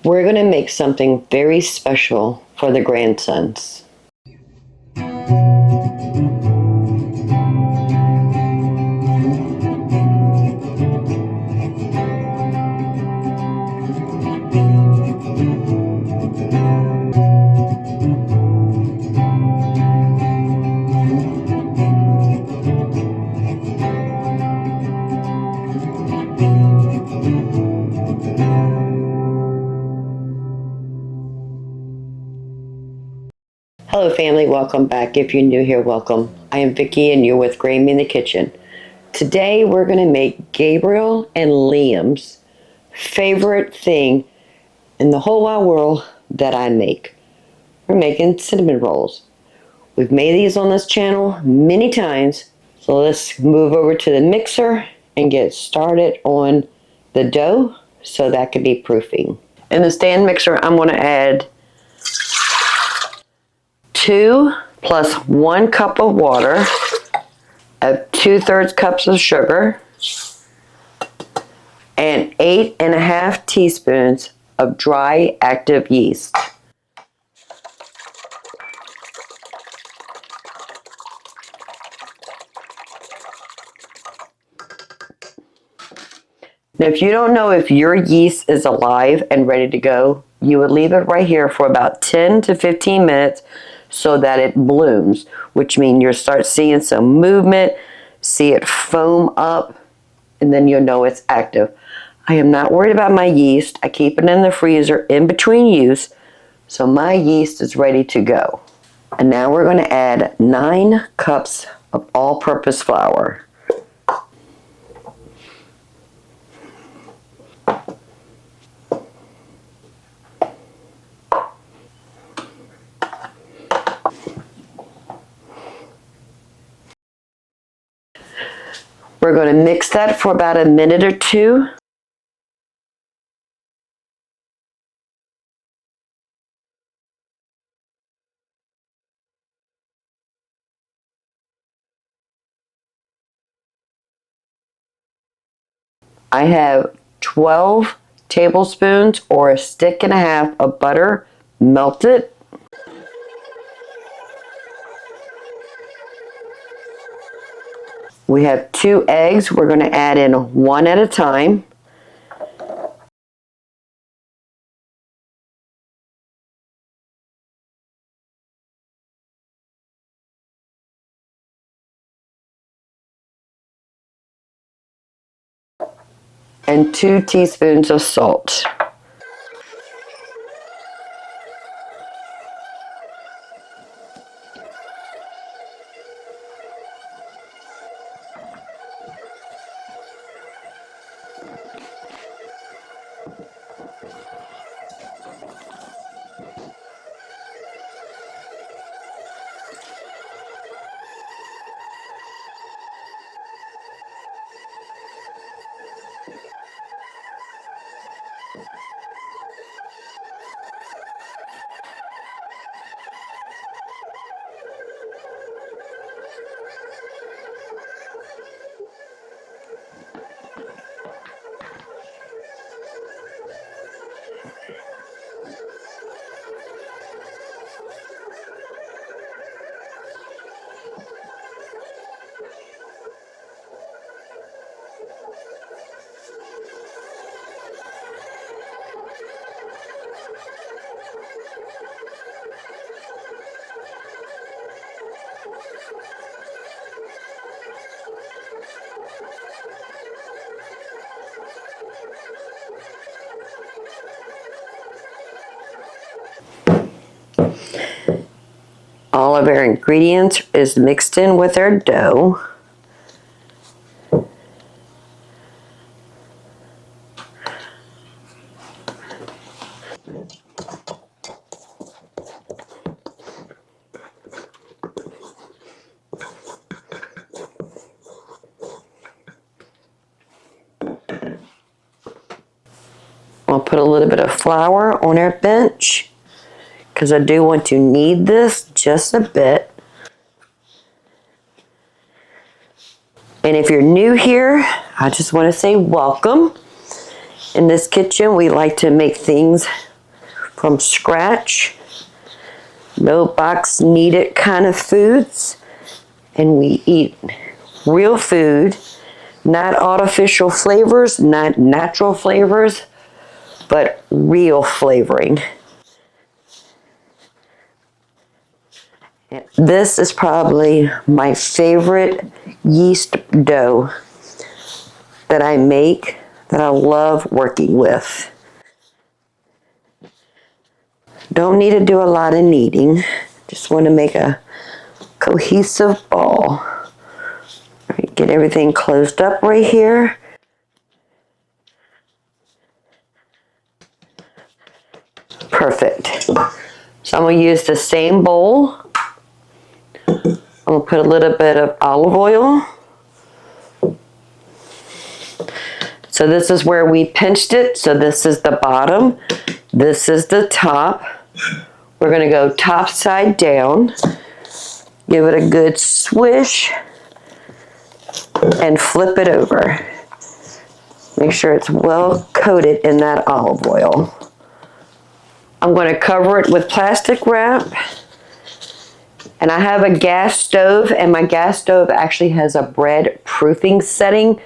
We're going to make something very special for the grandsons. Hello family, welcome back. If you're new here, welcome. I am Vicki and you're with Grammy in the kitchen. Today we're going to make Gabriel and Liam's favorite thing in the whole wide world that I make. We're making cinnamon rolls. We've made these on this channel many times, so let's move over to the mixer and get started on the dough so that can be proofing. In the stand mixer, I'm going to add 2 plus 1 cup of water, 2/3 cups of sugar, and 8.5 teaspoons of dry active yeast. Now, if you don't know if your yeast is alive and ready to go, you would leave it right here for about 10 to 15 minutes so that it blooms, which means you'll start seeing some movement, see it foam up, and then you'll know it's active. I am not worried about my yeast. I keep it in the freezer in between use, so my yeast is ready to go. And now we're going to add 9 cups of all-purpose flour. We're going to mix that for about a minute or 2. I have 12 tablespoons or a stick and a half of butter melted. We have 2 eggs. We're going to add in 1 at a time. And 2 teaspoons of salt. All of our ingredients is mixed in with our dough. I'll put a little bit of flour on our bench because I do want to knead this just a bit. And if you're new here, I just want to say welcome. In this kitchen, we like to make things from scratch, no box needed kind of foods, and we eat real food, not artificial flavors, not natural flavors, but real flavoring. This is probably my favorite yeast dough that I make, that I love working with. Don't need to do a lot of kneading. Just want to make a cohesive ball. All right, get everything closed up right here. Perfect. So I'm going to use the same bowl. I'm going to put a little bit of olive oil. So this is where we pinched it. So this is the bottom. This is the top. We're going to go top side down. Give it a good swish. And flip it over. Make sure it's well coated in that olive oil. I'm going to cover it with plastic wrap. And I have a gas stove, and my gas stove actually has a bread proofing setting.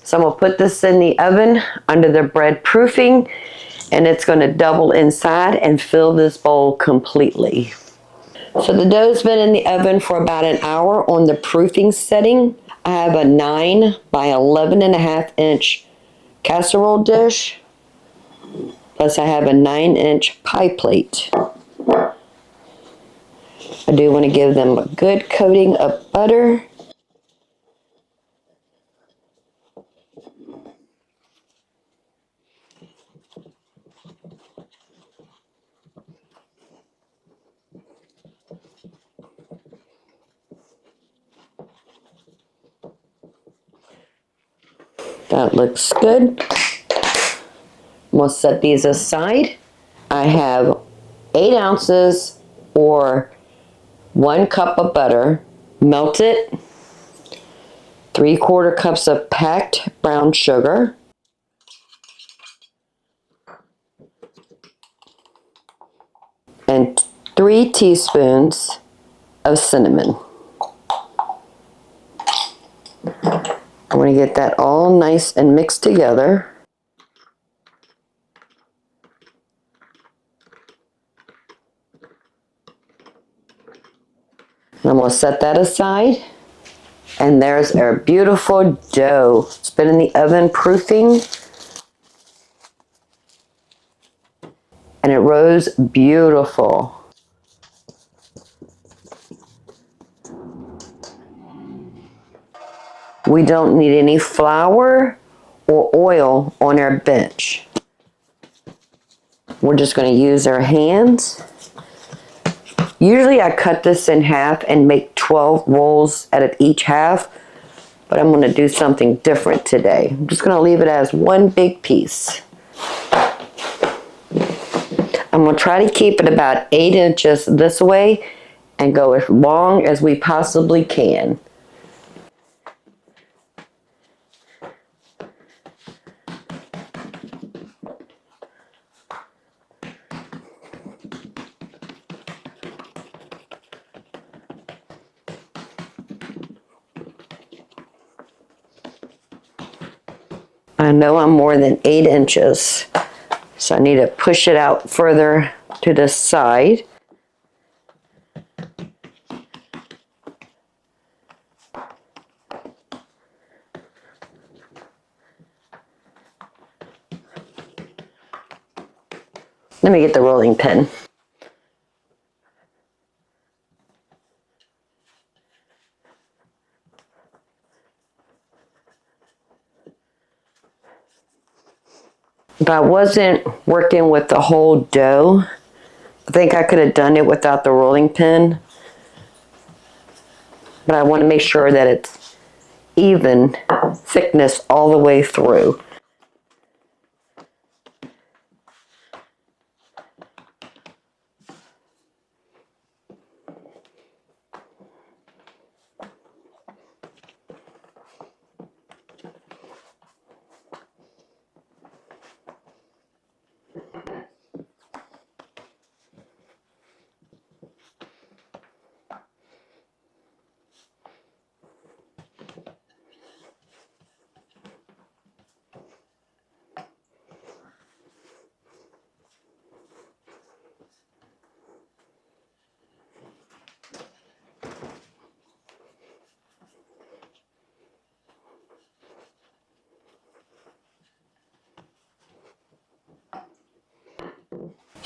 So I'm going to put this in the oven under the bread proofing, and it's going to double inside and fill this bowl completely. So the dough's been in the oven for about an hour on the proofing setting. I have a 9 by 11.5 inch casserole dish, plus I have a 9-inch pie plate. I do want to give them a good coating of butter. That looks good. We'll set these aside. I have 8 ounces or 1 cup of butter melted, 3/4 cups of packed brown sugar, and 3 teaspoons of cinnamon. I want to get that all nice and mixed together. And I'm going to set that aside. And there's our beautiful dough. It's been in the oven proofing. And it rose beautiful. We don't need any flour or oil on our bench. We're just going to use our hands. Usually I cut this in half and make 12 rolls out of each half, but I'm going to do something different today. I'm just going to leave it as one big piece. I'm going to try to keep it about 8 inches this way and go as long as we possibly can. I know I'm more than 8 inches, so I need to push it out further to the side. Let me get the rolling pin. If I wasn't working with the whole dough, I think I could have done it without the rolling pin. But I want to make sure that it's even thickness all the way through.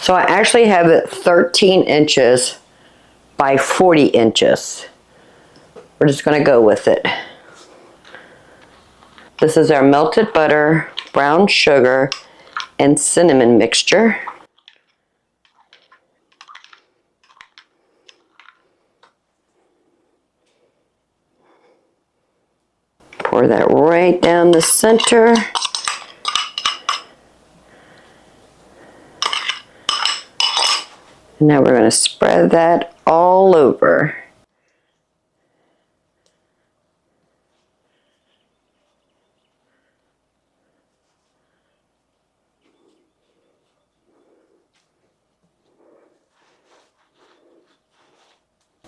So I actually have it 13 inches by 40 inches. We're just going to go with it. This is our melted butter, brown sugar, and cinnamon mixture. Pour that right down the center. And now we're going to spread that all over.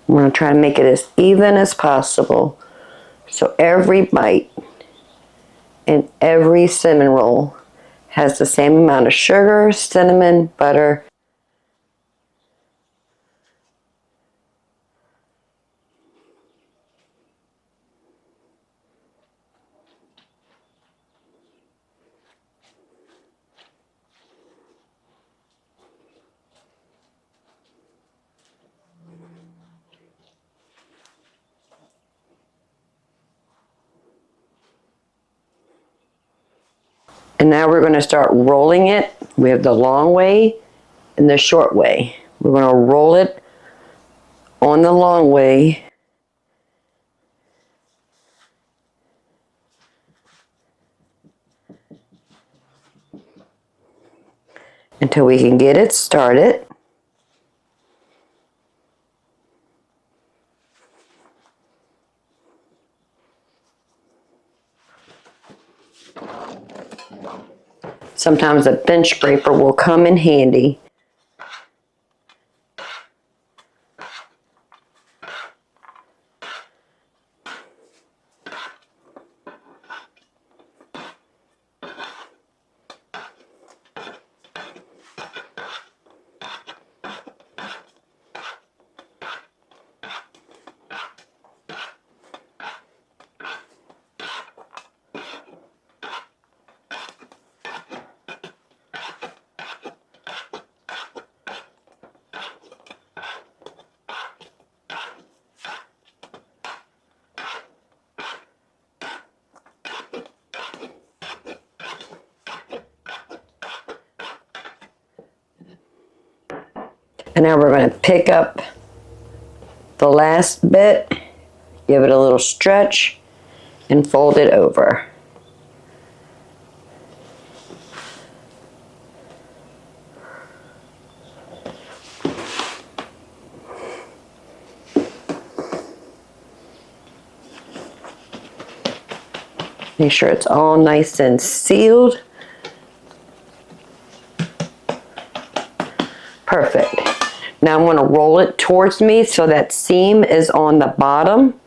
I'm going to try to make it as even as possible. So every bite and every cinnamon roll has the same amount of sugar, cinnamon, butter. And now we're going to start rolling it. We have the long way and the short way. We're going to roll it on the long way until we can get it started. Sometimes a bench scraper will come in handy. And now we're going to pick up the last bit, give it a little stretch, and fold it over. Make sure it's all nice and sealed. Perfect. Now I'm going to roll it towards me so that seam is on the bottom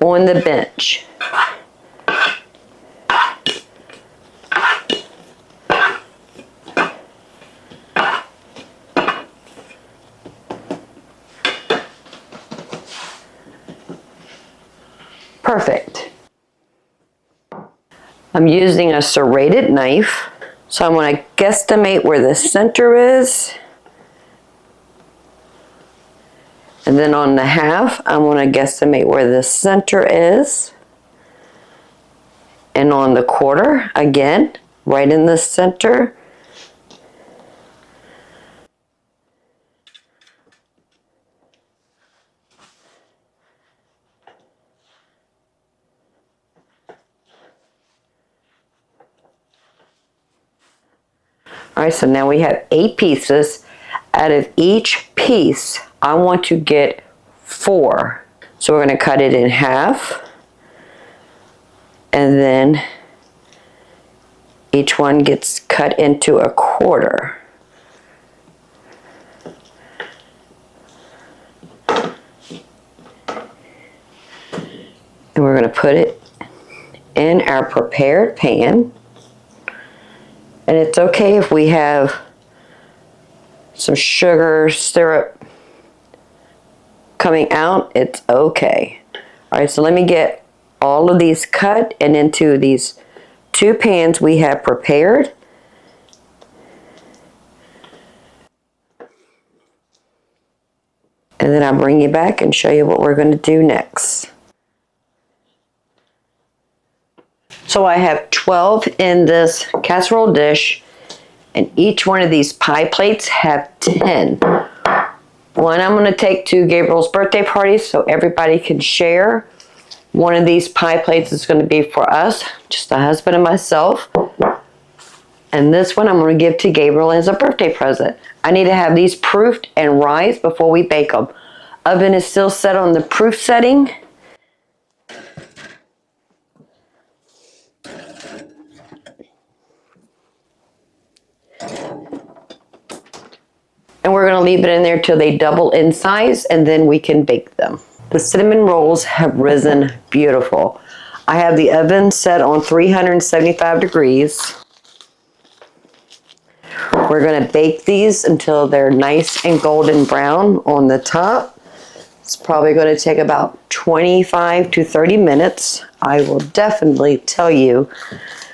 on the bench. Perfect. I'm using a serrated knife. So I'm going to guesstimate where the center is. And then on the half, I'm going to guesstimate where the center is. And on the quarter, again, right in the center. All right, so now we have 8 pieces. Out of each piece, I want to get 4. So we're going to cut it in half. And then each one gets cut into a quarter. And we're going to put it in our prepared pan. And it's okay if we have some sugar syrup coming out, it's okay. All right, so let me get all of these cut and into these 2 pans we have prepared. And then I'll bring you back and show you what we're going to do next. So I have 12 in this casserole dish, and each one of these pie plates have 10. One I'm going to take to Gabriel's birthday party so everybody can share. One of these pie plates is going to be for us, just the husband and myself. And this one I'm going to give to Gabriel as a birthday present. I need to have these proofed and rise before we bake them. Oven is still set on the proof setting. And we're going to leave it in there till they double in size, and then we can bake them. The cinnamon rolls have risen beautiful. I have the oven set on 375 degrees. We're going to bake these until they're nice and golden brown on the top. It's probably going to take about 25 to 30 minutes. I will definitely tell you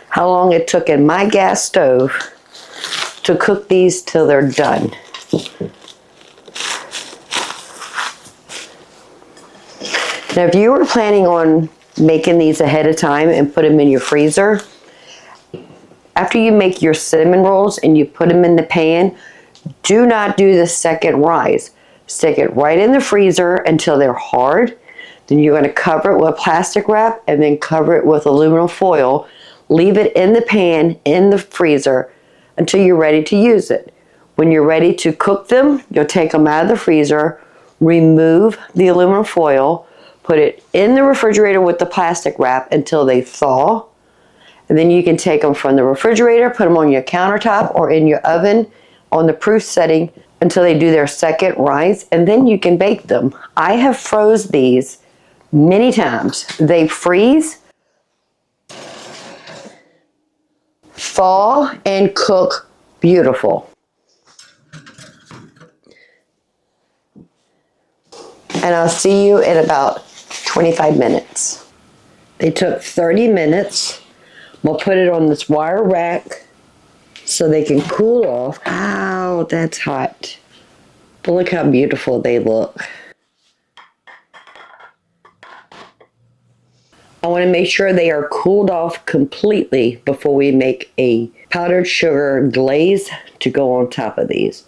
how long it took in my gas stove to cook these till they're done. Now, if you were planning on making these ahead of time and put them in your freezer, after you make your cinnamon rolls and you put them in the pan, do not do the second rise. Stick it right in the freezer until they're hard. Then you're going to cover it with plastic wrap and then cover it with aluminum foil. Leave it in the pan in the freezer until you're ready to use it. When you're ready to cook them, you'll take them out of the freezer, remove the aluminum foil, put it in the refrigerator with the plastic wrap until they thaw. And then you can take them from the refrigerator, put them on your countertop or in your oven on the proof setting until they do their second rise, and then you can bake them. I have froze these many times. They freeze, thaw, and cook beautiful. And I'll see you in about 25 minutes. They took 30 minutes. We'll put it on this wire rack so they can cool off. Ow, that's hot. But look how beautiful they look. I want to make sure they are cooled off completely before we make a powdered sugar glaze to go on top of these.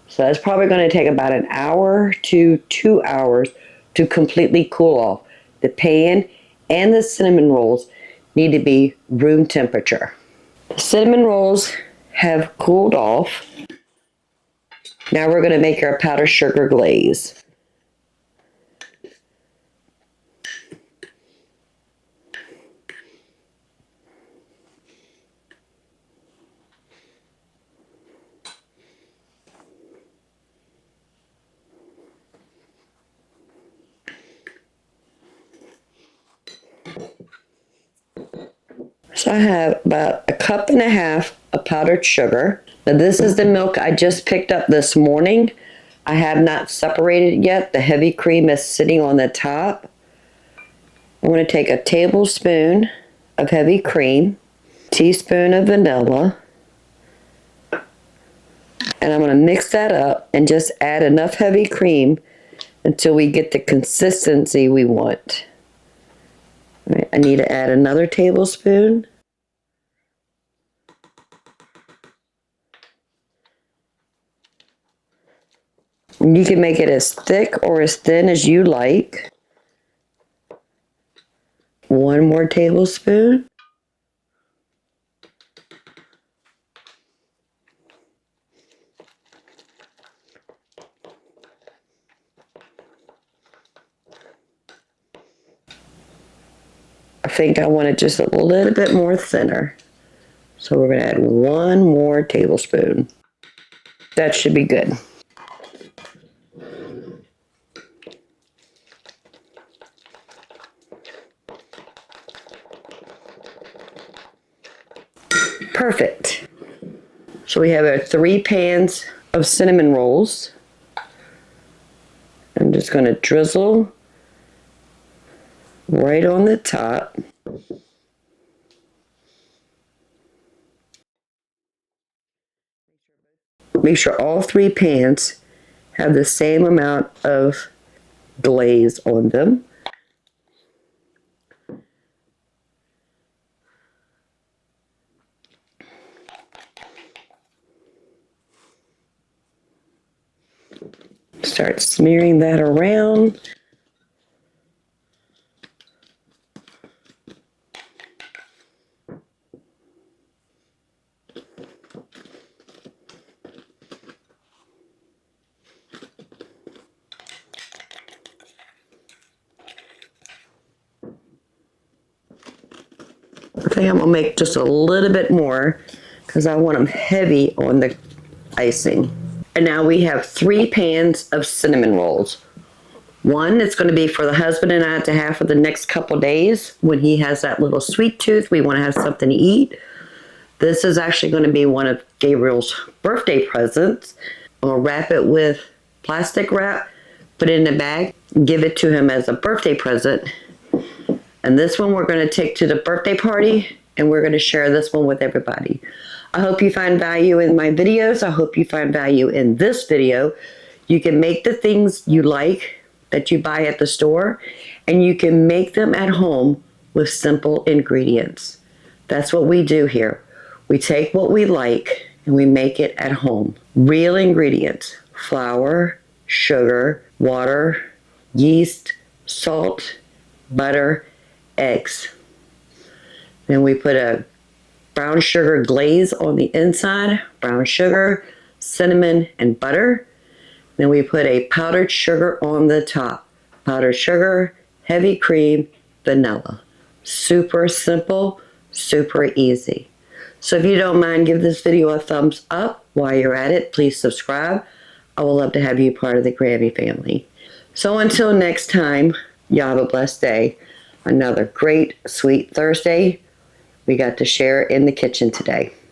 So that's probably going to take about an hour to 2 hours to completely cool off. The pan and the cinnamon rolls need to be room temperature. The cinnamon rolls have cooled off. Now we're going to make our powdered sugar glaze. So I have about a cup and a half of powdered sugar. Now this is the milk I just picked up this morning. I have not separated it yet. The heavy cream is sitting on the top. I'm going to take a tablespoon of heavy cream, teaspoon of vanilla, and I'm going to mix that up and just add enough heavy cream until we get the consistency we want. All right, I need to add another tablespoon. You can make it as thick or as thin as you like. One more tablespoon. I think I want it just a little bit more thinner. So we're going to add one more tablespoon. That should be good. Perfect. So we have our 3 pans of cinnamon rolls. I'm just going to drizzle right on the top. Make sure all 3 pans have the same amount of glaze on them. Start smearing that around. I think I'm gonna make just a little bit more because I want them heavy on the icing. And now we have 3 pans of cinnamon rolls. One is going to be for the husband and I to have for the next couple days when he has that little sweet tooth. We want to have something to eat. This is actually going to be one of Gabriel's birthday presents. I'm going to wrap it with plastic wrap, put it in a bag, give it to him as a birthday present. And this one we're going to take to the birthday party, and we're going to share this one with everybody. I hope you find value in my videos. I hope you find value in this video. You can make the things you like that you buy at the store, and you can make them at home with simple ingredients. That's what we do here. We take what we like and we make it at home. Real ingredients: flour, sugar, water, yeast, salt, butter, eggs. Then we put a brown sugar glaze on the inside, brown sugar, cinnamon, and butter. Then we put a powdered sugar on the top. Powdered sugar, heavy cream, vanilla. Super simple, super easy. So if you don't mind, give this video a thumbs up. While you're at it, please subscribe. I would love to have you part of the Grammy family. So until next time, y'all have a blessed day. Another great, sweet Thursday we got to share in the kitchen today.